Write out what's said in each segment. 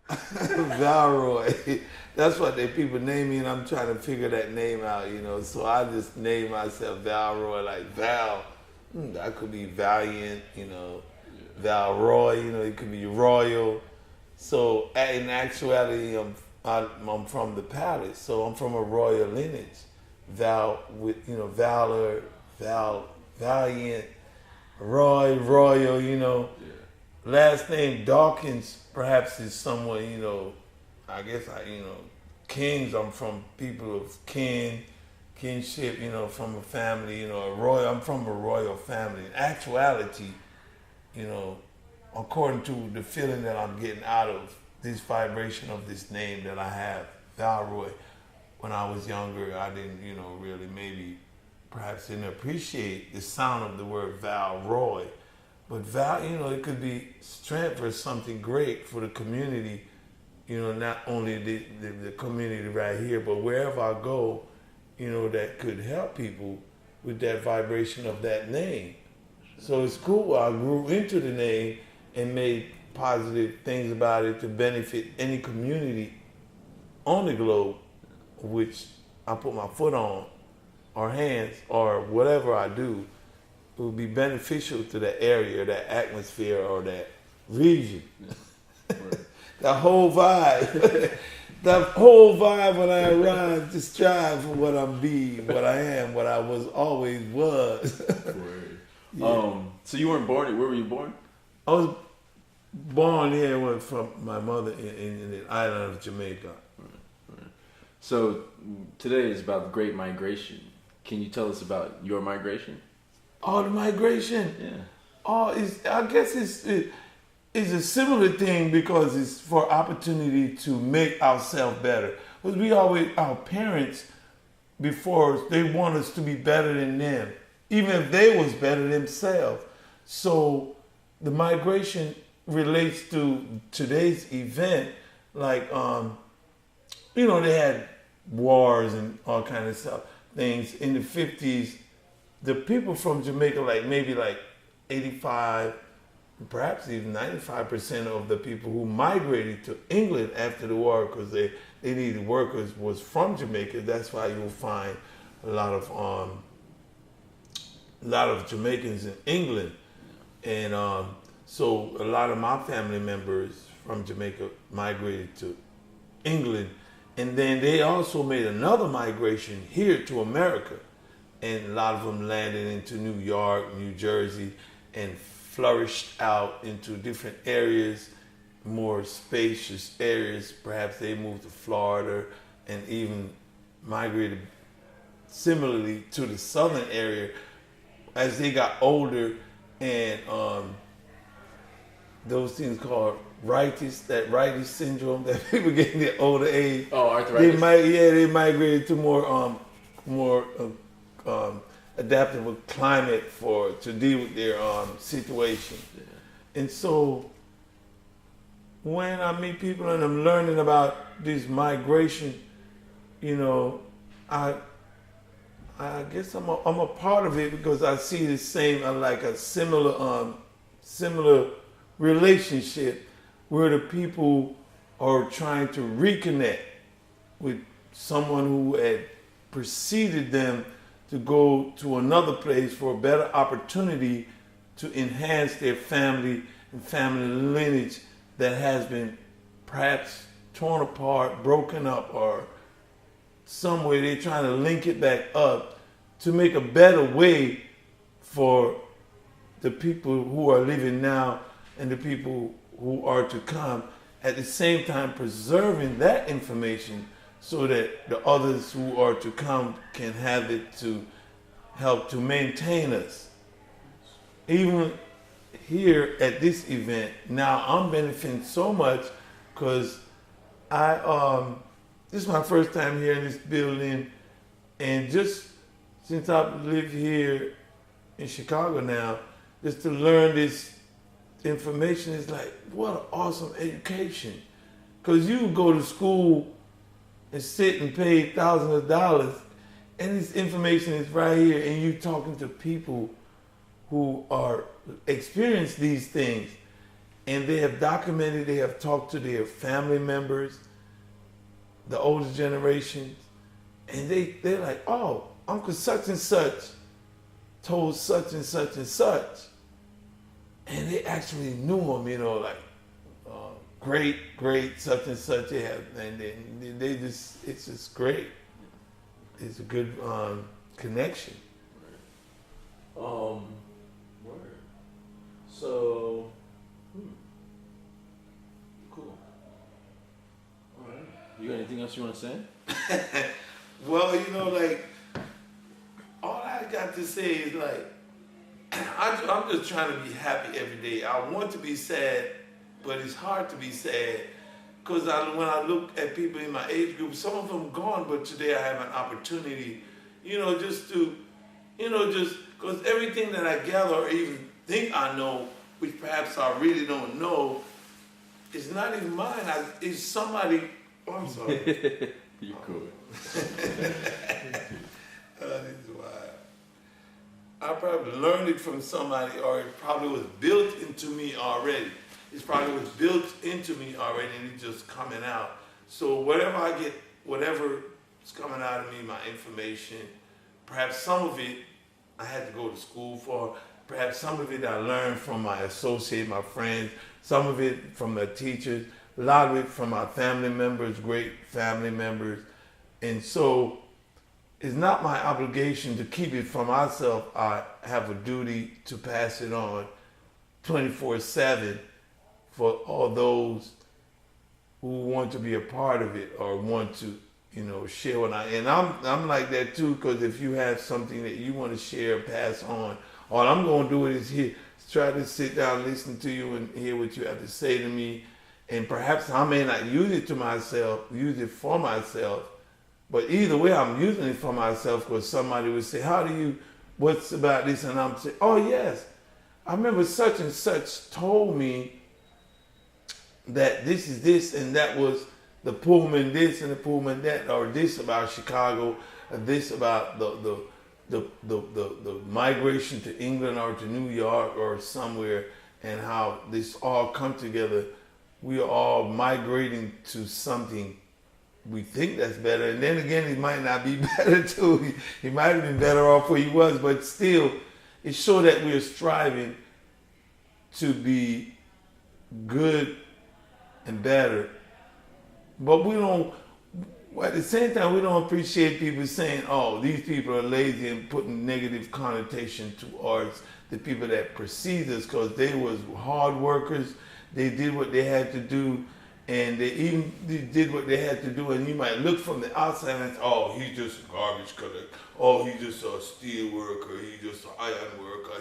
Valroy. That's what they people name me, and I'm trying to figure that name out, you know. So I just name myself Valroy, like Val. That could be Valiant, you know. Valroy, you know, it could be Royal. So in actuality, I'm from the palace, so I'm from a royal lineage. Val with valor, Valiant, Roy, Royal, you know. Last name Dawkins perhaps is someone, you know, I guess Kings, I'm from people of kinship, you know, from a family, you know, I'm from a royal family. In actuality, you know, according to the feeling that I'm getting out of this vibration of this name that I have, Valroy, when I was younger, I didn't, you know, really maybe perhaps didn't appreciate the sound of the word Valroy. But Val, you know, it could be strength or something great for the community, you know, not only the community right here, but wherever I go, you know, that could help people with that vibration of that name. So it's cool. I grew into the name and made positive things about it to benefit any community on the globe, which I put my foot on, or hands, or whatever I do. It would be beneficial to that area, that atmosphere, or that region. Yeah. Right. That whole vibe. That whole vibe when I arrive to strive for what I'm being, what I am, what I always was. Yeah. So you weren't born, where were you born? I was born here from my mother in the island of Jamaica. Right. So today is about the Great Migration. Can you tell us about your migration? Oh, the migration. Yeah. Oh, I guess it's a similar thing because it's for opportunity to make ourselves better. Because our parents, before, they want us to be better than them, even if they was better themselves. So the migration relates to today's event, like, you know, they had wars and all kind of stuff, things in the 50s. The people from Jamaica, like maybe like 85, perhaps even 95% of the people who migrated to England after the war, because they needed workers, was from Jamaica. That's why you'll find a lot of Jamaicans in England. And so a lot of my family members from Jamaica migrated to England. And then they also made another migration here to America. And a lot of them landed into New York, New Jersey, and flourished out into different areas, more spacious areas. Perhaps they moved to Florida and even migrated similarly to the southern area as they got older, and those things called righties syndrome that people get in their older age. Oh, arthritis. They migrated to more adaptable climate to deal with their situation. Yeah. And so when I meet people and I'm learning about this migration, you know, I guess I'm a part of it because I see the same, like a similar relationship where the people are trying to reconnect with someone who had preceded them to go to another place for a better opportunity to enhance their family and family lineage that has been perhaps torn apart, broken up, or some way they're trying to link it back up to make a better way for the people who are living now and the people who are to come, at the same time preserving that information so that the others who are to come can have it to help to maintain us. Even here at this event, now I'm benefiting so much because this is my first time here in this building, and just since I've lived here in Chicago now, just to learn this information is like, what an awesome education. Because you go to school and sit and pay thousands of dollars, and this information is right here, and you talking to people who are experience these things, and they have documented, they have talked to their family members, the older generations, and they're like, oh, Uncle such and such told such and such and such. And they actually knew him, you know, like great such and such. They have, and they just, it's just great. It's a good connection. Word. So, cool. All right. You got anything else you want to say? Well, you know, like, all I got to say is like, I'm just trying to be happy every day. I want to be sad, but it's hard to be sad. Because when I look at people in my age group, some of them gone, but today I have an opportunity, you know, just to, you know, just, because everything that I gather or even think I know, which perhaps I really don't know, is not even mine. It's somebody, oh, I'm sorry. You're cool. That is wild. I probably learned it from somebody, or it probably was built into me already. It probably was built into me already, and it's just coming out. So whatever I get, whatever is coming out of me, my information, perhaps some of it I had to go to school for. Perhaps some of it I learned from my associates, my friends. Some of it from the teachers. A lot of it from my family members, great family members. And so it's not my obligation to keep it for myself. I have a duty to pass it on 24/7 for all those who want to be a part of it or want to, you know, share what and I'm like that too, because if you have something that you want to share, pass on, all I'm going to do is here, try to sit down, listen to you and hear what you have to say to me. And perhaps I may not use it to myself, use it for myself, but either way I'm using it for myself, because somebody would say, what's about this? And I'm saying, oh yes, I remember such and such told me that this is this and that was the Pullman this and the Pullman that, or this about Chicago, or this about the migration to England or to New York or somewhere, and how this all come together. We are all migrating to something we think that's better, and then again it might not be better too. He might have been better off where he was, but still it shows that we're striving to be good and better. But we don't, at the same time, we don't appreciate people saying, oh, these people are lazy, and putting negative connotation towards the people that precede us, because they was hard workers. They did what they had to do, and they even did what they had to do, and you might look from the outside and say, oh, he's just a garbage collector. Oh, he's just a steel worker. He's just an iron worker.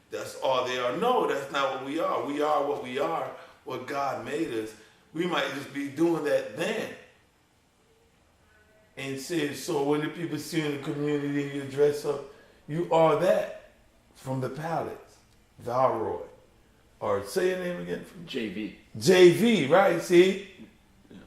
That's all they are. No, that's not what we are. We are what we are, what God made us. We might just be doing that then. And said, so when the people see you in the community and you dress up, you are that from the palace, Valroy. Or say your name again. JV. JV, right? See? Yeah.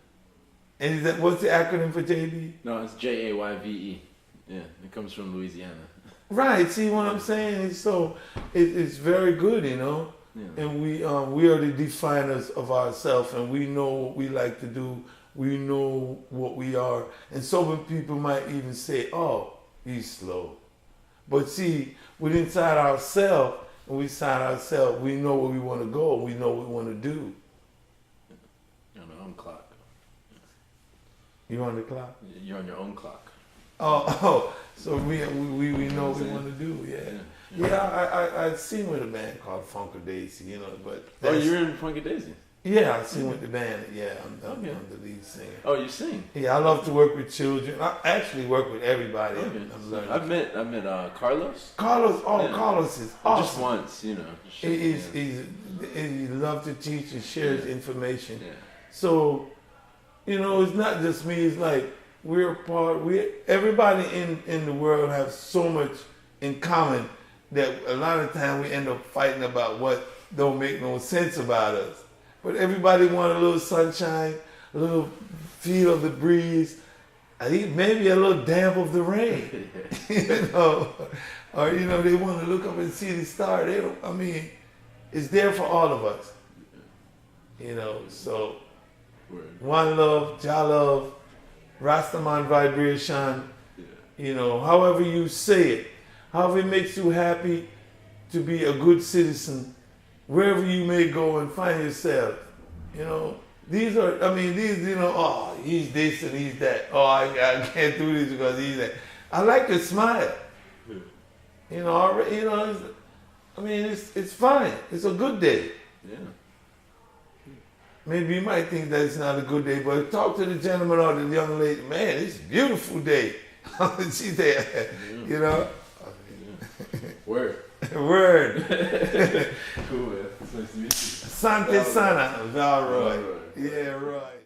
And is that, what's the acronym for JV? No, it's JAYVE. Yeah, it comes from Louisiana. Right. See what I'm saying? So it's very good, you know. Yeah. And we are the definers of ourselves, and we know what we like to do. We know what we are. And so when people might even say, oh, he's slow. But see, we're inside ourselves, and we inside ourselves, we know where we want to go, we know what we want to do. You're on your own clock. You on the clock? You're on your own clock. Oh, so we know what we want to do, yeah. I seen with a band called Funky Daisy, you know, but... Oh, you're in Funky Daisy? Yeah, I sing with the band. Yeah, I'm the lead singer. Oh, you sing? Yeah, I love to work with children. I actually work with everybody. Okay. I'm learning. I met Carlos. Carlos, Carlos is awesome. Just once, you know. He loves to teach and shares information. Yeah. So, you know, it's not just me. It's like we're a part. Everybody in the world has so much in common that a lot of time we end up fighting about what don't make no sense about us. But everybody want a little sunshine, a little feel of the breeze, maybe a little damp of the rain, you know, or you know they want to look up and see the star. It's there for all of us. You know, so Word. one love, Jah love, Rastaman vibration, Yeah. you know, however you say it, however it makes you happy to be a good citizen, wherever you may go and find yourself, you know. These, you know, oh, he's this and he's that. Oh, I can't do this because he's that. I like to smile. Yeah. You know, it's fine. It's a good day. Yeah. Maybe you might think that it's not a good day, but talk to the gentleman or the young lady. Man, it's a beautiful day. She's there, you know. Yeah. Word. Word. Cool, man. It's nice to meet you. Sante Sana, Valroy. Valroy. Yeah, right.